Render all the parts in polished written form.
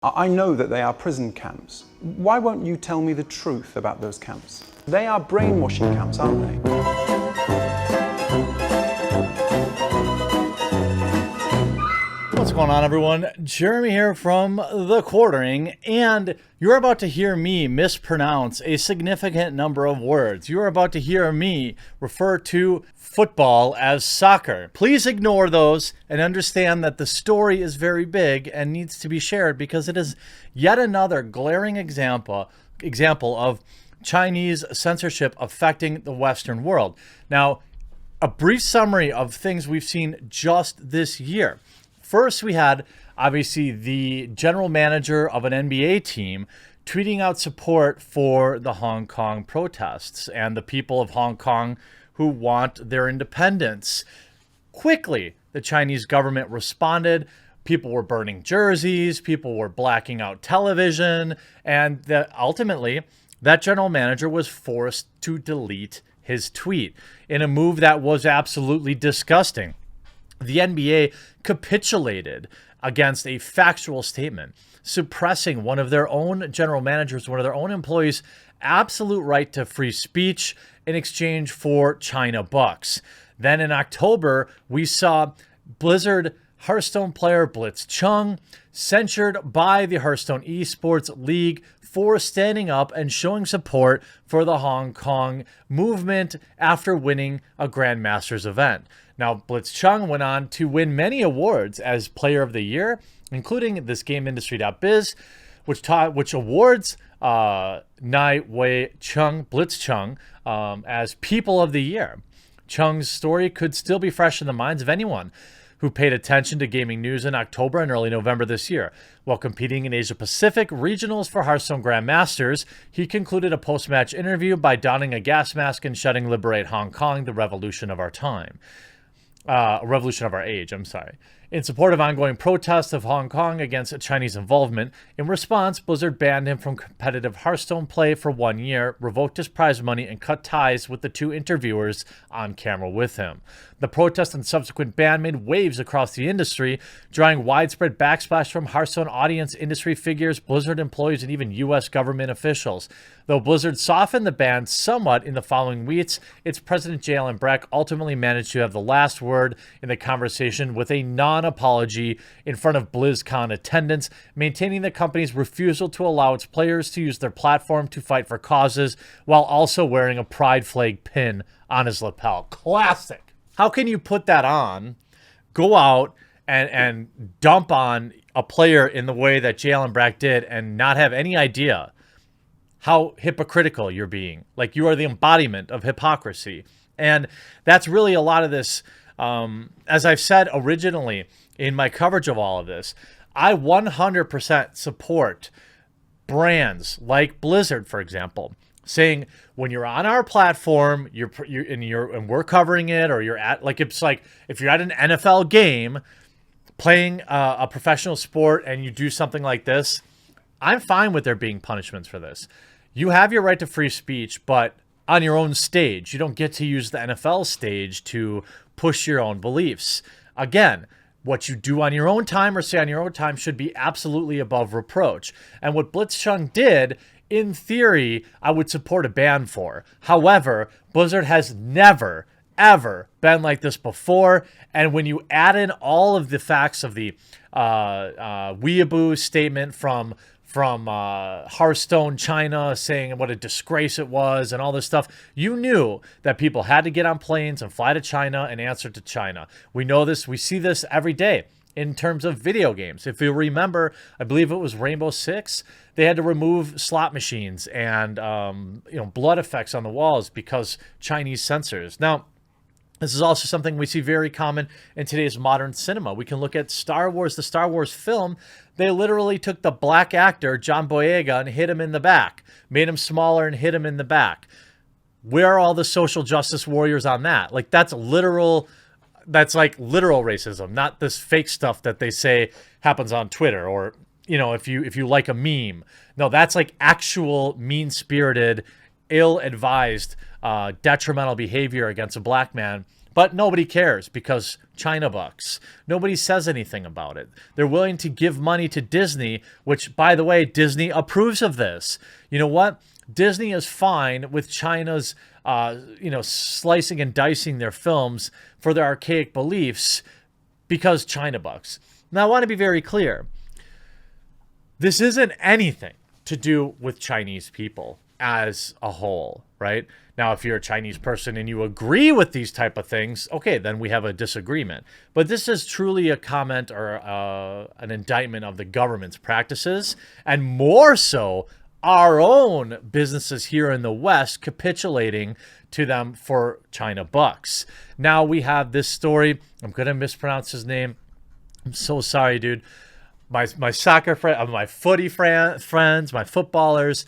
I know that they are prison camps. Why won't you tell me the truth about those camps? They are brainwashing camps, aren't they? What's going on, everyone? Jeremy here from The Quartering, and you're about to hear me mispronounce a significant number of words. You're about to hear me refer to football as soccer. Please ignore those and understand that the story is very big and needs to be shared because it is yet another glaring example of Chinese censorship affecting the Western world. Now, a brief summary of things we've seen just this year. First, we had, obviously, the general manager of an NBA team tweeting out support for the Hong Kong protests and the people of Hong Kong who want their independence. Quickly, the Chinese government responded. People were burning jerseys, people were blacking out television, and ultimately, that general manager was forced to delete his tweet in a move that was absolutely disgusting. The NBA capitulated against a factual statement, suppressing one of their own general managers, one of their own employees' absolute right to free speech in exchange for China bucks. Then in October, we saw Blizzard Hearthstone player Blitz Chung censured by the Hearthstone Esports League for standing up and showing support for the Hong Kong movement after winning a Grandmasters event. Now, Blitz Chung went on to win many awards as Player of the Year, including this GameIndustry.biz, which awards Nai Wei Chung, Blitz Chung, as People of the Year. Chung's story could still be fresh in the minds of anyone who paid attention to gaming news in October and early November this year. While competing in Asia-Pacific regionals for Hearthstone Grandmasters, he concluded a post-match interview by donning a gas mask and shouting, "Liberate Hong Kong, the revolution of our time." Revolution of our age, in support of ongoing protests of Hong Kong against Chinese involvement. In response, Blizzard banned him from competitive Hearthstone play for 1 year, revoked his prize money, and cut ties with the two interviewers on camera with him. The protest and subsequent ban made waves across the industry, drawing widespread backsplash from Hearthstone audience, industry figures, Blizzard employees, and even U.S. government officials. Though Blizzard softened the ban somewhat in the following weeks, its president, J. Allen Brack, ultimately managed to have the last word in the conversation with a non-apology in front of BlizzCon attendants, maintaining the company's refusal to allow its players to use their platform to fight for causes, while also wearing a pride flag pin on his lapel. Classic. How can you put that on, go out and dump on a player in the way that J. Allen Brack did and not have any idea how hypocritical you're being? Like, you are the embodiment of hypocrisy. And that's really a lot of this. As I've said originally in my coverage of all of this, I 100% support brands like Blizzard, for example, saying when you're on our platform, and we're covering it, or you're at, like, it's like if you're at an NFL game playing a professional sport and you do something like this, I'm fine with there being punishments for this. You have your right to free speech, but on your own stage. You don't get to use the NFL stage to push your own beliefs. Again, what you do on your own time or say on your own time should be absolutely above reproach. And what Blitz Chung did, in theory, I would support a ban for. However, Blizzard has never, ever been like this before. And when you add in all of the facts of the weeaboo statement from Hearthstone China saying what a disgrace it was and all this stuff, you knew that people had to get on planes and fly to China and answer to China. We know this. We see this every day in terms of video games. If you remember, I believe it was Rainbow Six, they had to remove slot machines and blood effects on the walls because Chinese censors. Now, this is also something we see very common in today's modern cinema. We can look at Star Wars, the Star Wars film. They literally took the black actor, John Boyega, and hit him in the back, made him smaller and hit him in the back. Where are all the social justice warriors on that? Like, that's literal racism, not this fake stuff that they say happens on Twitter or, if you like a meme. No, that's like actual mean-spirited, ill-advised, detrimental behavior against a black man But nobody cares because China bucks. Nobody says anything about it. They're willing to give money to Disney, which, by the way, Disney approves of this. You know what? Disney is fine with China's, slicing and dicing their films for their archaic beliefs because China bucks. Now, I want to be very clear. This isn't anything to do with Chinese people as a whole, right? Now, if you're a Chinese person and you agree with these type of things, okay, then we have a disagreement. But this is truly a comment or an indictment of the government's practices, and more so our own businesses here in the West capitulating to them for China bucks. Now we have this story. I'm going to mispronounce his name. I'm so sorry, dude. My soccer friend, my footy friends, my footballers,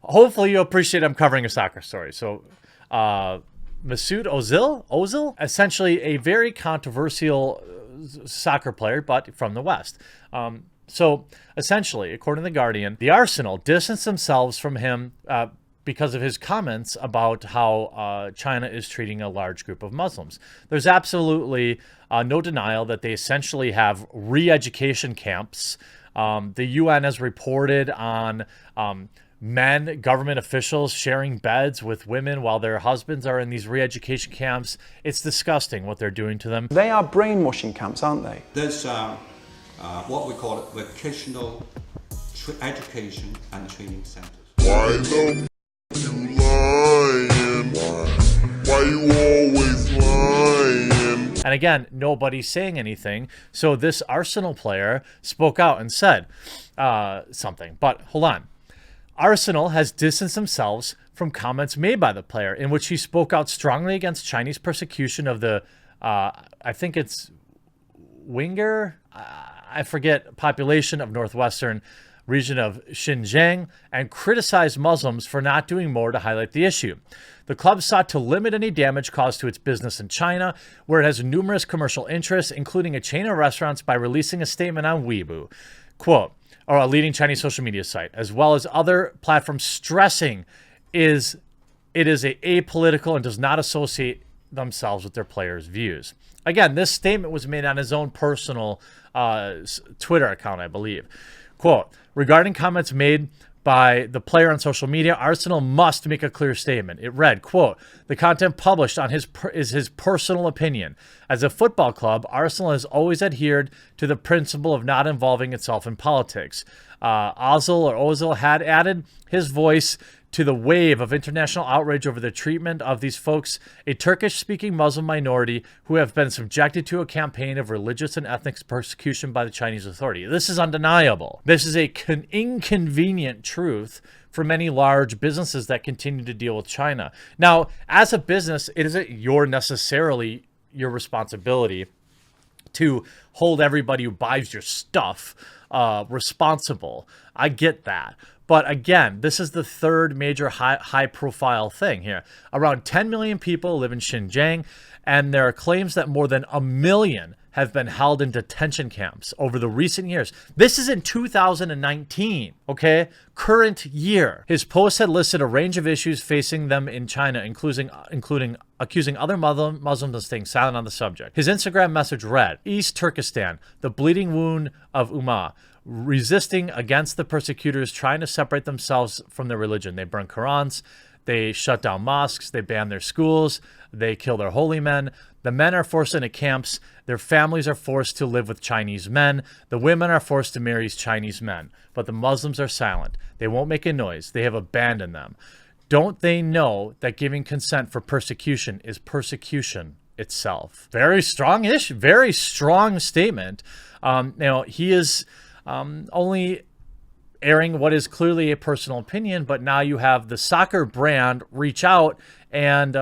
hopefully you appreciate I'm covering a soccer story. So, Mesut Ozil, essentially a very controversial soccer player, but from the West. So essentially, according to The Guardian, the Arsenal distanced themselves from him because of his comments about how China is treating a large group of Muslims. There's absolutely no denial that they essentially have re-education camps. The UN has reported on government officials sharing beds with women while their husbands are in these re-education camps. It's disgusting what they're doing to them. They are brainwashing camps, aren't they? There's what we call it vocational education and training centers. Why the you lying? Why you always lying? And again, nobody's saying anything. So this Arsenal player spoke out and said something. But hold on. Arsenal has distanced themselves from comments made by the player in which he spoke out strongly against Chinese persecution of the, I think it's Uyghur, I forget, population of northwestern region of Xinjiang, and criticized Muslims for not doing more to highlight the issue. The club sought to limit any damage caused to its business in China, where it has numerous commercial interests, including a chain of restaurants, by releasing a statement on Weibo, quote, or a leading Chinese social media site, as well as other platforms, stressing it is apolitical and does not associate themselves with their players' views. Again, this statement was made on his own personal Twitter account, I believe. Quote, regarding comments made by the player on social media, Arsenal must make a clear statement. It read, quote, the content published on is his personal opinion. As a football club, Arsenal has always adhered to the principle of not involving itself in politics. Ozil had added his voice to the wave of international outrage over the treatment of these folks, a Turkish-speaking Muslim minority who have been subjected to a campaign of religious and ethnic persecution by the Chinese authority. This is undeniable. This is a inconvenient truth for many large businesses that continue to deal with China. Now, as a business, it isn't necessarily your responsibility to hold everybody who buys your stuff responsible. I get that. But again, this is the third major high-profile thing here. Around 10 million people live in Xinjiang, and there are claims that more than 1 million have been held in detention camps over the recent years. This is in 2019, okay? Current year. His post had listed a range of issues facing them in China, including accusing other Muslims of staying silent on the subject. His Instagram message read, East Turkestan, the bleeding wound of Ummah, resisting against the persecutors trying to separate themselves from their religion. They burn Qurans, they shut down mosques, they ban their schools, they kill their holy men. The men are forced into camps. Their families are forced to live with Chinese men. The women are forced to marry Chinese men. But the Muslims are silent. They won't make a noise. They have abandoned them. Don't they know that giving consent for persecution is persecution itself? Very strong issue, very strong statement. He is only airing what is clearly a personal opinion, but now you have the soccer brand reach out and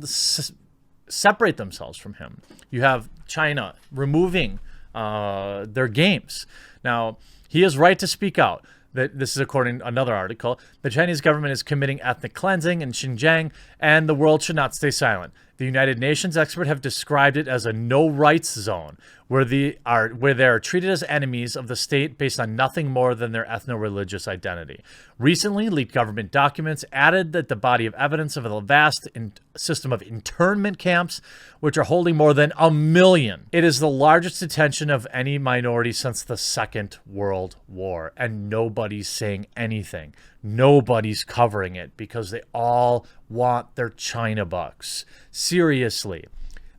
separate themselves from him. You have China removing their games. Now, he is right to speak out. This is according to another article. The Chinese government is committing ethnic cleansing in Xinjiang, and the world should not stay silent. The United Nations experts have described it as a no-rights zone, where they are treated as enemies of the state based on nothing more than their ethno-religious identity. Recently, leaked government documents added that the body of evidence of a vast system of internment camps, which are holding more than 1 million. It is the largest detention of any minority since the Second World War, and nobody's saying anything. Nobody's covering it because they all want their China bucks. Seriously,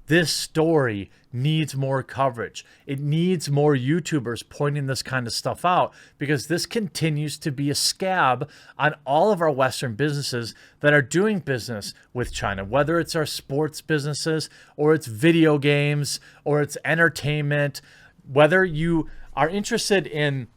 this story needs more coverage. It needs more YouTubers pointing this kind of stuff out, because this continues to be a scab on all of our Western businesses that are doing business with China, whether it's our sports businesses or it's video games or it's entertainment. Whether you are interested in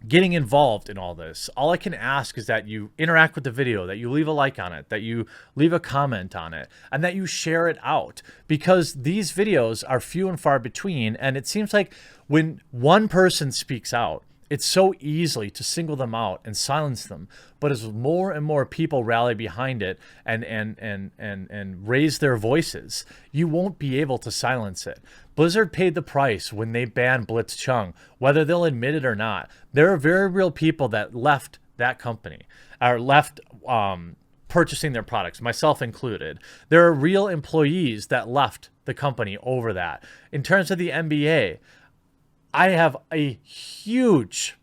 getting involved in all this, all I can ask is that you interact with the video, that you leave a like on it, that you leave a comment on it, and that you share it out, because these videos are few and far between. And it seems like when one person speaks out, it's so easy to single them out and silence them. But as more and more people rally behind it and raise their voices, you won't be able to silence it. Blizzard paid the price when they banned Blitzchung, whether they'll admit it or not. There are very real people that left that company, or left purchasing their products, myself included. There are real employees that left the company over that. In terms of the NBA, I have a huge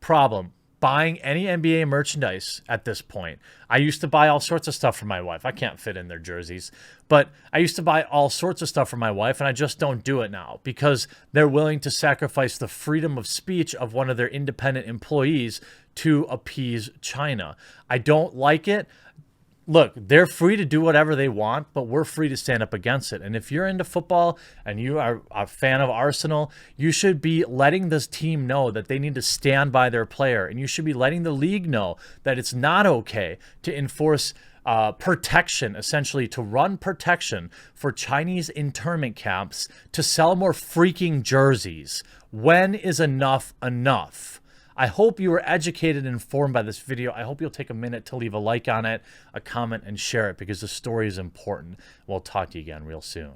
problem buying any NBA merchandise at this point. I used to buy all sorts of stuff for my wife. I can't fit in their jerseys, but I used to buy all sorts of stuff for my wife, and I just don't do it now because they're willing to sacrifice the freedom of speech of one of their independent employees to appease China. I don't like it. Look, they're free to do whatever they want, but we're free to stand up against it. And if you're into football and you are a fan of Arsenal, you should be letting this team know that they need to stand by their player. And you should be letting the league know that it's not okay to enforce protection, essentially to run protection for Chinese internment camps to sell more freaking jerseys. When is enough enough? I hope you were educated and informed by this video. I hope you'll take a minute to leave a like on it, a comment, and share it, because the story is important. We'll talk to you again real soon.